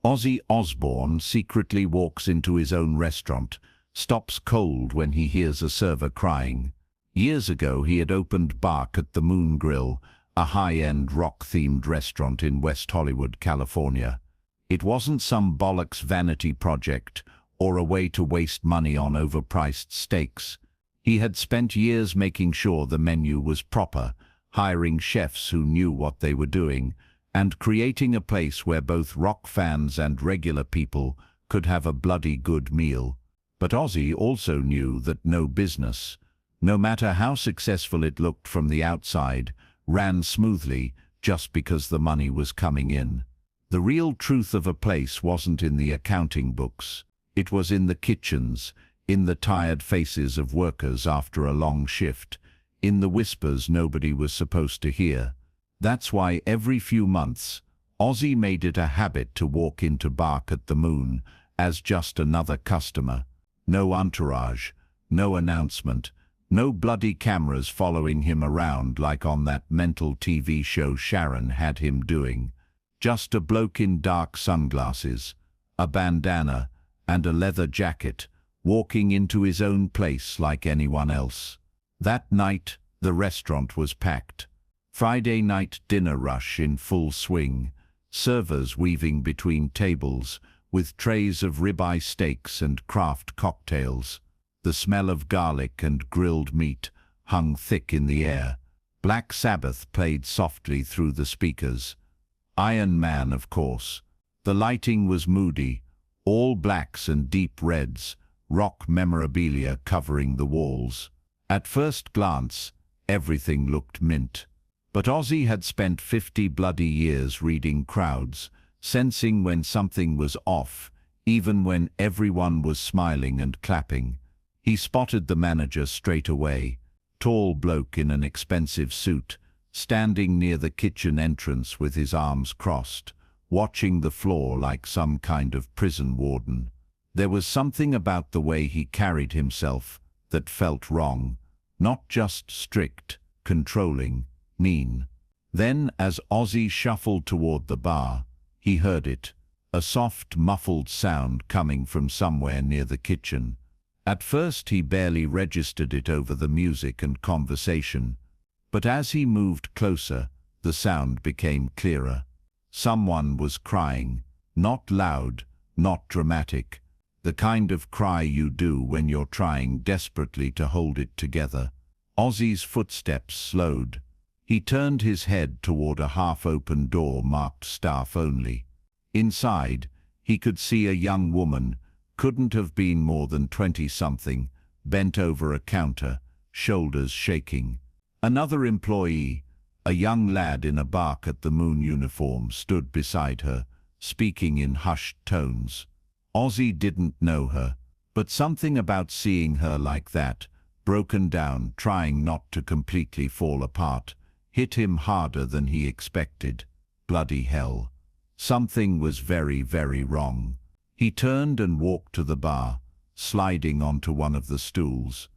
Ozzy Osbourne secretly walks into his own restaurant, stops cold when he hears a server crying. Years ago he had opened Bark at the Moon Grill, a high-end rock-themed restaurant in West Hollywood, California. It wasn't some bollocks vanity project or a way to waste money on overpriced steaks. He had spent years making sure the menu was proper, hiring chefs who knew what they were doing, and creating a place where both rock fans and regular people could have a bloody good meal. But Ozzy also knew that no business, no matter how successful it looked from the outside, ran smoothly just because the money was coming in. The real truth of a place wasn't in the accounting books. It was in the kitchens, in the tired faces of workers after a long shift, in the whispers nobody was supposed to hear. That's why every few months, Ozzy made it a habit to walk into Bark at the Moon as just another customer. No entourage, no announcement, no bloody cameras following him around like on that mental TV show Sharon had him doing. Just a bloke in dark sunglasses, a bandana, and a leather jacket, walking into his own place like anyone else. That night, the restaurant was packed. Friday night dinner rush in full swing, servers weaving between tables with trays of ribeye steaks and craft cocktails. The smell of garlic and grilled meat hung thick in the air. Black Sabbath played softly through the speakers. Iron Man, of course. The lighting was moody, all blacks and deep reds, rock memorabilia covering the walls. At first glance, everything looked mint. But Ozzy had spent 50 bloody years reading crowds, sensing when something was off, even when everyone was smiling and clapping. He spotted the manager straight away, tall bloke in an expensive suit, standing near the kitchen entrance with his arms crossed, watching the floor like some kind of prison warden. There was something about the way he carried himself that felt wrong, not just strict, controlling, mean. Then, as Ozzy shuffled toward the bar, he heard it, a soft, muffled sound coming from somewhere near the kitchen. At first he barely registered it over the music and conversation, but as he moved closer, the sound became clearer. Someone was crying, not loud, not dramatic, the kind of cry you do when you're trying desperately to hold it together. Ozzy's footsteps slowed. He turned his head toward a half-open door marked staff only. Inside, he could see a young woman, couldn't have been more than 20-something, bent over a counter, shoulders shaking. Another employee, a young lad in a Bark at the Moon uniform, stood beside her, speaking in hushed tones. Ozzy didn't know her, but something about seeing her like that, broken down, trying not to completely fall apart, hit him harder than he expected. Bloody hell. Something was very, very wrong. He turned and walked to the bar, sliding onto one of the stools.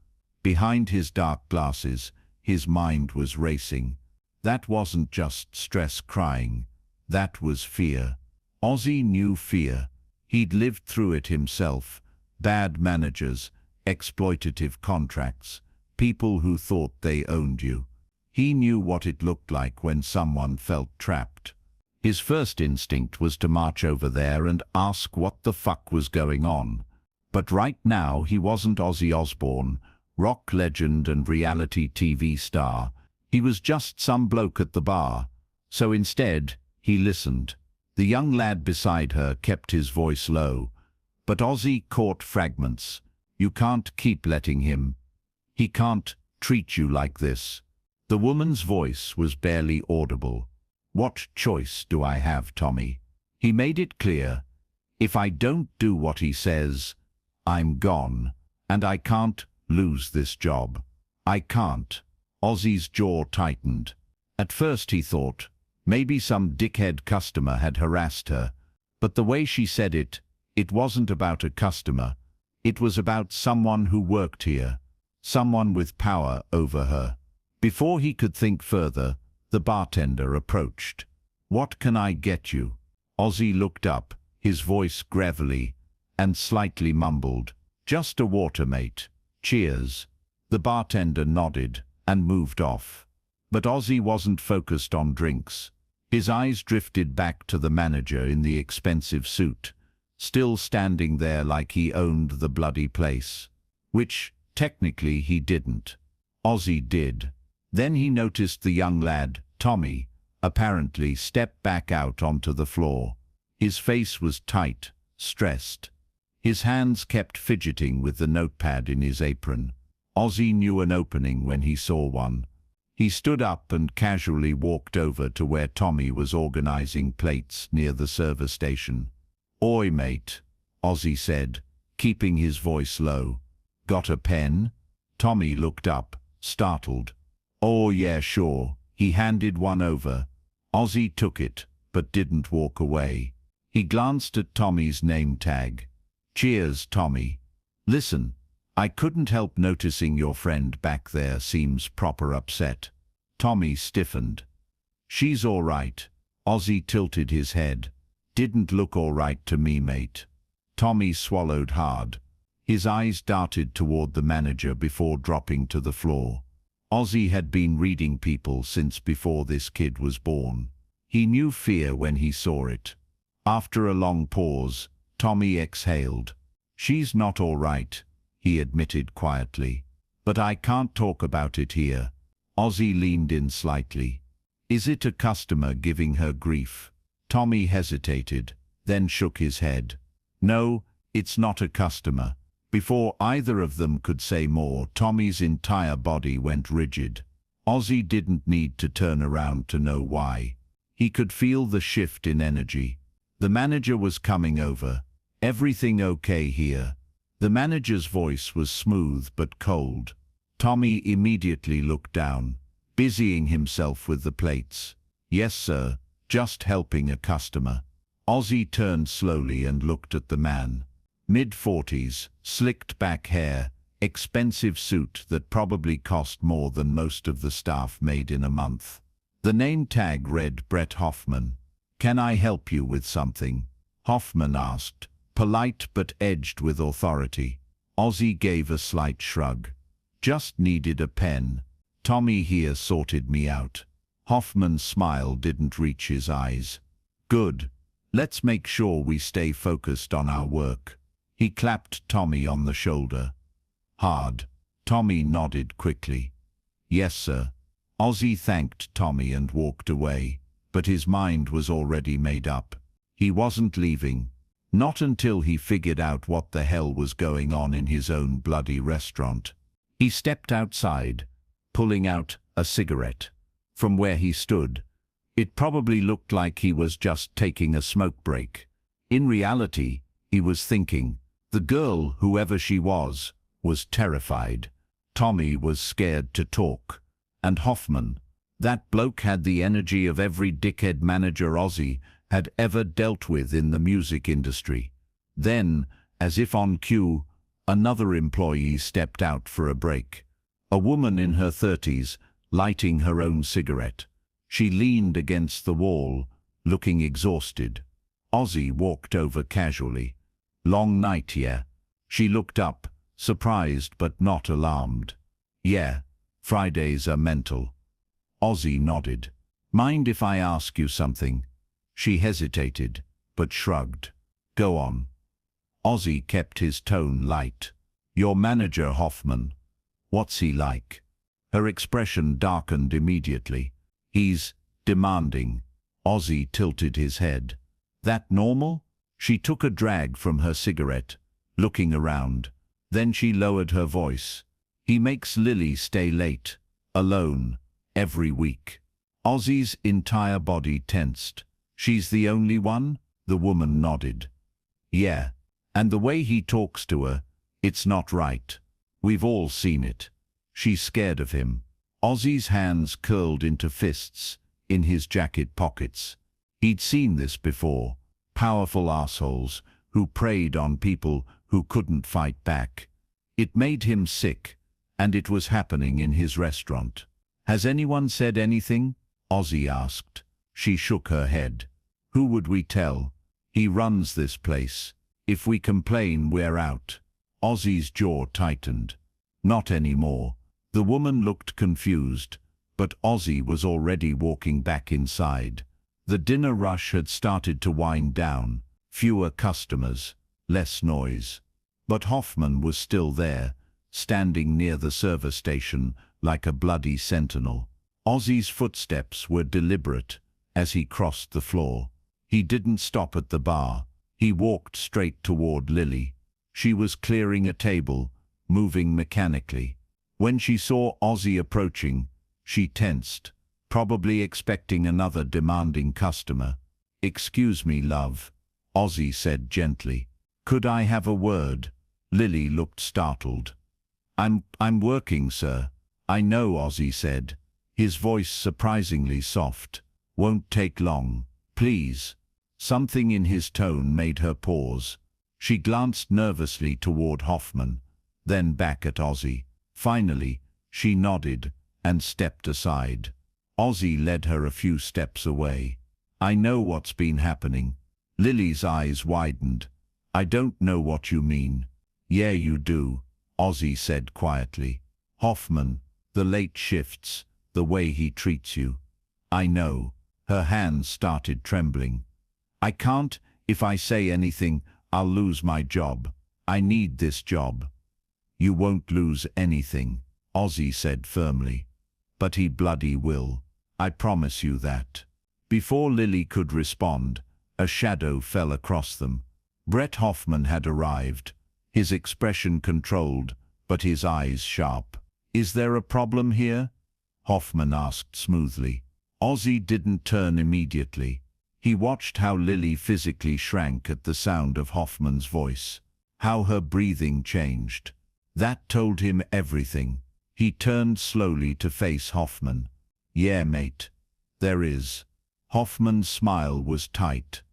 Behind his dark glasses, his mind was racing. That wasn't just stress crying. That was fear. Ozzy knew fear. He'd lived through it himself. Bad managers, exploitative contracts, people who thought they owned you. He knew what it looked like when someone felt trapped. His first instinct was to march over there and ask what the fuck was going on. But right now he wasn't Ozzy Osbourne, rock legend and reality TV star. He was just some bloke at the bar. So instead, he listened. The young lad beside her kept his voice low, but Ozzy caught fragments. You can't keep letting him. He can't treat you like this. The woman's voice was barely audible. What choice do I have, Tommy? He made it clear. If I don't do what he says, I'm gone, and I can't lose this job. I can't. Ozzy's jaw tightened. At first he thought, maybe some dickhead customer had harassed her, but the way she said it, it wasn't about a customer. It was about someone who worked here, someone with power over her. Before he could think further, the bartender approached. What can I get you? Ozzy looked up, his voice gravelly and slightly mumbled. "Just a water, mate. Cheers." The bartender nodded and moved off. But Ozzy wasn't focused on drinks. His eyes drifted back to the manager in the expensive suit, still standing there like he owned the bloody place. Which, technically, he didn't. Ozzy did. Then he noticed the young lad, Tommy, apparently step back out onto the floor. His face was tight, stressed. His hands kept fidgeting with the notepad in his apron. Ozzy knew an opening when he saw one. He stood up and casually walked over to where Tommy was organizing plates near the service station. "Oi, mate," Ozzy said, keeping his voice low. "Got a pen?" Tommy looked up, startled. "Oh yeah, sure." He handed one over. Ozzy took it, but didn't walk away. He glanced at Tommy's name tag. "Cheers, Tommy. Listen, I couldn't help noticing your friend back there seems proper upset." Tommy stiffened. "She's all right." Ozzy tilted his head. "Didn't look all right to me, mate." Tommy swallowed hard. His eyes darted toward the manager before dropping to the floor. Ozzy had been reading people since before this kid was born. He knew fear when he saw it. After a long pause, Tommy exhaled. "She's not all right," he admitted quietly. "But I can't talk about it here." Ozzy leaned in slightly. "Is it a customer giving her grief?" Tommy hesitated, then shook his head. "No, it's not a customer." Before either of them could say more, Tommy's entire body went rigid. Ozzy didn't need to turn around to know why. He could feel the shift in energy. The manager was coming over. "Everything okay here?" The manager's voice was smooth but cold. Tommy immediately looked down, busying himself with the plates. "Yes, sir, just helping a customer." Ozzy turned slowly and looked at the man. Mid-40s, slicked back hair, expensive suit that probably cost more than most of the staff made in a month. The name tag read Brett Hoffman. "Can I help you with something?" Hoffman asked, polite but edged with authority. Ozzy gave a slight shrug. "Just needed a pen. Tommy here sorted me out." Hoffman's smile didn't reach his eyes. "Good. Let's make sure we stay focused on our work." He clapped Tommy on the shoulder. "Hard." Tommy nodded quickly. "Yes, sir." Ozzy thanked Tommy and walked away, but his mind was already made up. He wasn't leaving. Not until he figured out what the hell was going on in his own bloody restaurant. He stepped outside, pulling out a cigarette. From where he stood, it probably looked like he was just taking a smoke break. In reality, he was thinking. The girl, whoever she was terrified. Tommy was scared to talk. And Hoffman, that bloke had the energy of every dickhead manager Ozzy had ever dealt with in the music industry. Then, as if on cue, another employee stepped out for a break. A woman in her 30s, lighting her own cigarette. She leaned against the wall, looking exhausted. Ozzy walked over casually. "Long night, yeah?" She looked up, surprised but not alarmed. "Yeah, Fridays are mental." Ozzy nodded. "Mind if I ask you something?" She hesitated, but shrugged. "Go on." Ozzy kept his tone light. "Your manager, Hoffman, what's he like?" Her expression darkened immediately. "He's demanding." Ozzy tilted his head. "That normal?" She took a drag from her cigarette, looking around. Then she lowered her voice. "He makes Lily stay late, alone, every week." Ozzy's entire body tensed. "She's the only one?" The woman nodded. "Yeah. And the way he talks to her, it's not right. We've all seen it." She's scared of him. Ozzy's hands curled into fists in his jacket pockets. He'd seen this before. Powerful assholes who preyed on people who couldn't fight back. It made him sick, and it was happening in his restaurant. "Has anyone said anything?" Ozzy asked. She shook her head. "Who would we tell?" He runs this place. If we complain, we're out. Ozzy's jaw tightened. Not anymore. The woman looked confused, but Ozzy was already walking back inside. The dinner rush had started to wind down. Fewer customers, less noise. But Hoffman was still there, standing near the service station like a bloody sentinel. Ozzy's footsteps were deliberate as he crossed the floor. He didn't stop at the bar. He walked straight toward Lily. She was clearing a table, moving mechanically. When she saw Ozzy approaching, she tensed, probably expecting another demanding customer. "Excuse me, love," Ozzy said gently. "Could I have a word?" Lily looked startled. I'm working, sir." "I know," Ozzy said, his voice surprisingly soft. "Won't take long. Please." Something in his tone made her pause. She glanced nervously toward Hoffman, then back at Ozzy. Finally, she nodded and stepped aside. Ozzy led her a few steps away. "I know what's been happening." Lily's eyes widened. "I don't know what you mean." "Yeah, you do," Ozzy said quietly. "Hoffman, the late shifts, the way he treats you." "I know." Her hands started trembling. "I can't. If I say anything, I'll lose my job. I need this job." "You won't lose anything," Ozzy said firmly. "But he bloody will. I promise you that." Before Lily could respond, a shadow fell across them. Brett Hoffman had arrived, his expression controlled, but his eyes sharp. "Is there a problem here?" Hoffman asked smoothly. Ozzy didn't turn immediately. He watched how Lily physically shrank at the sound of Hoffman's voice, how her breathing changed. That told him everything. He turned slowly to face Hoffman. "Yeah, mate. There is." Hoffman's smile was tight.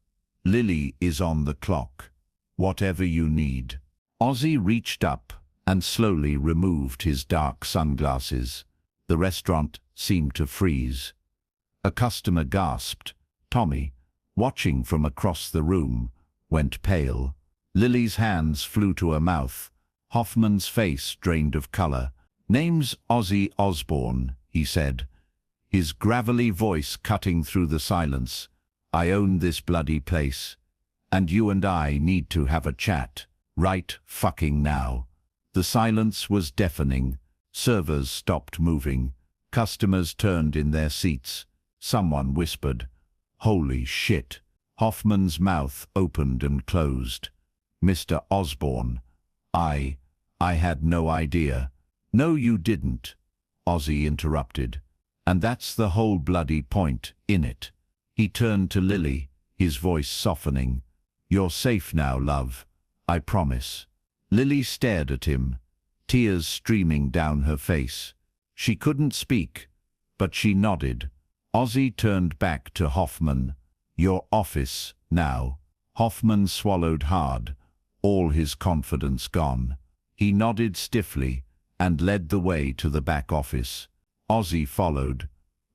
"Lily is on the clock. Whatever you need." Ozzy reached up and slowly removed his dark sunglasses. The restaurant seemed to freeze. A customer gasped. Tommy, watching from across the room, went pale. Lily's hands flew to her mouth. Hoffman's face drained of color. "Name's Ozzy Osbourne," he said, his gravelly voice cutting through the silence. "I own this bloody place, and you and I need to have a chat, right fucking now." The silence was deafening. Servers stopped moving. Customers turned in their seats. Someone whispered, "Holy shit." Hoffman's mouth opened and closed. "Mr. Osbourne, I had no idea." "No, you didn't," Ozzy interrupted. "And that's the whole bloody point, innit?" He turned to Lily, his voice softening. "You're safe now, love. I promise." Lily stared at him, tears streaming down her face. She couldn't speak, but she nodded. Ozzy turned back to Hoffman. "Your office, now." Hoffman swallowed hard, all his confidence gone. He nodded stiffly and led the way to the back office. Ozzy followed,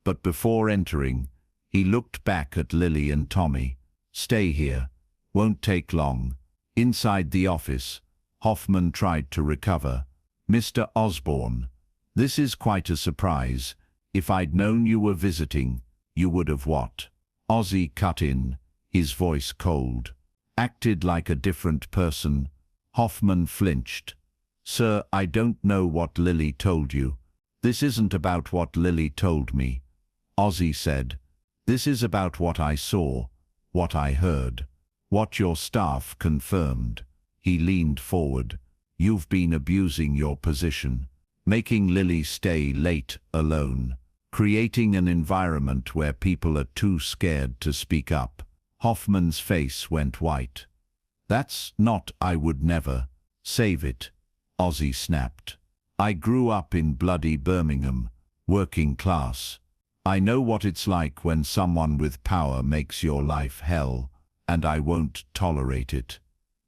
but before entering, he looked back at Lily and Tommy. "Stay here. Won't take long." Inside the office, Hoffman tried to recover. "Mr. Osbourne, this is quite a surprise. If I'd known you were visiting, you would have what?" Ozzy cut in, his voice cold. "Acted like a different person." Hoffman flinched. "Sir, I don't know what Lily told you." "This isn't about what Lily told me," Ozzy said. "This is about what I saw, what I heard, what your staff confirmed." He leaned forward. "You've been abusing your position, making Lily stay late alone, creating an environment where people are too scared to speak up." Hoffman's face went white. "That's not I would never." "Save it," Ozzy snapped. "I grew up in bloody Birmingham, working class. I know what it's like when someone with power makes your life hell, and I won't tolerate it.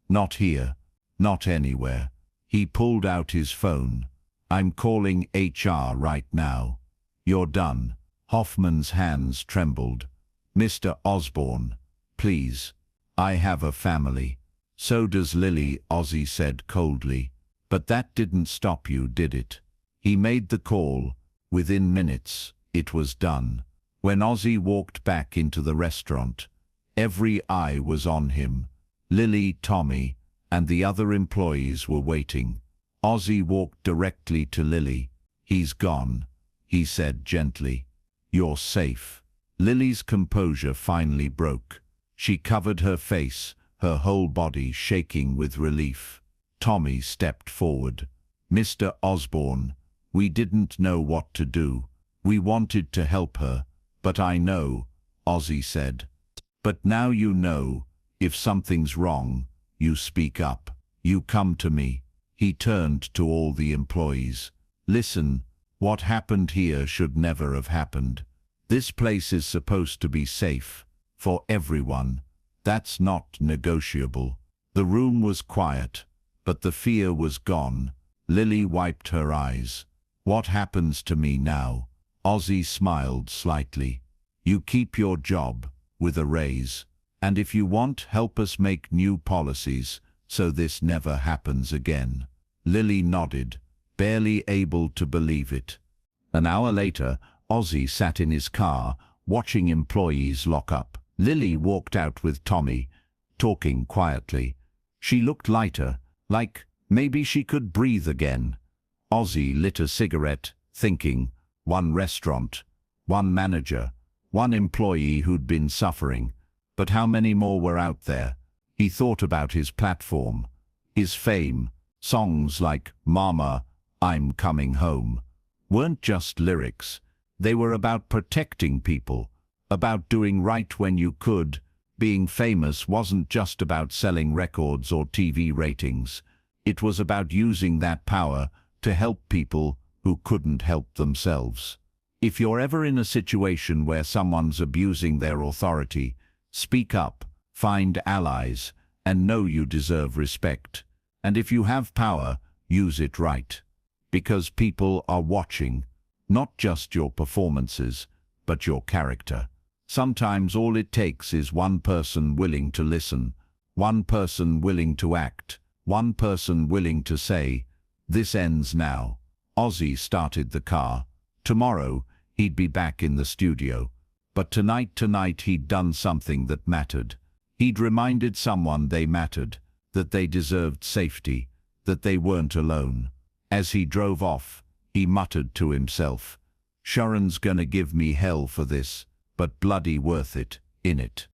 Not here, not anywhere." He pulled out his phone. "I'm calling HR right now." "You're done." Hoffman's hands trembled. "Mr. Osbourne, please." I have a family. So does Lily, Ozzy said coldly. But that didn't stop you, did it? He made the call. Within minutes, it was done. When Ozzy walked back into the restaurant, every eye was on him. Lily, Tommy, and the other employees were waiting. Ozzy walked directly to Lily. He's gone, he said gently. You're safe. Lily's composure finally broke. She covered her face, her whole body shaking with relief. Tommy stepped forward. Mr. Osbourne, we didn't know what to do. We wanted to help her. But I know, Ozzy said. But now you know, if something's wrong, you speak up. You come to me. He turned to all the employees. Listen, what happened here should never have happened. This place is supposed to be safe. For everyone. That's not negotiable. The room was quiet, but the fear was gone. Lily wiped her eyes. What happens to me now? Ozzy smiled slightly. You keep your job, with a raise. And if you want, help us make new policies, so this never happens again. Lily nodded, barely able to believe it. An hour later, Ozzy sat in his car, watching employees lock up. Lily walked out with Tommy, talking quietly. She looked lighter, like maybe she could breathe again. Ozzy lit a cigarette, thinking, one restaurant, one manager, one employee who'd been suffering. But how many more were out there? He thought about his platform, his fame. Songs like Mama, I'm Coming Home weren't just lyrics. They were about protecting people, about doing right when you could. Being famous wasn't just about selling records or TV ratings. It was about using that power to help people who couldn't help themselves. If you're ever in a situation where someone's abusing their authority, speak up, find allies, and know you deserve respect. And if you have power, use it right. Because people are watching, not just your performances, but your character. Sometimes all it takes is one person willing to listen, one person willing to act, one person willing to say, this ends now. Ozzy started the car. Tomorrow, he'd be back in the studio. But tonight he'd done something that mattered. He'd reminded someone they mattered, that they deserved safety, that they weren't alone. As he drove off, he muttered to himself, Sharon's gonna give me hell for this, but bloody worth it, innit?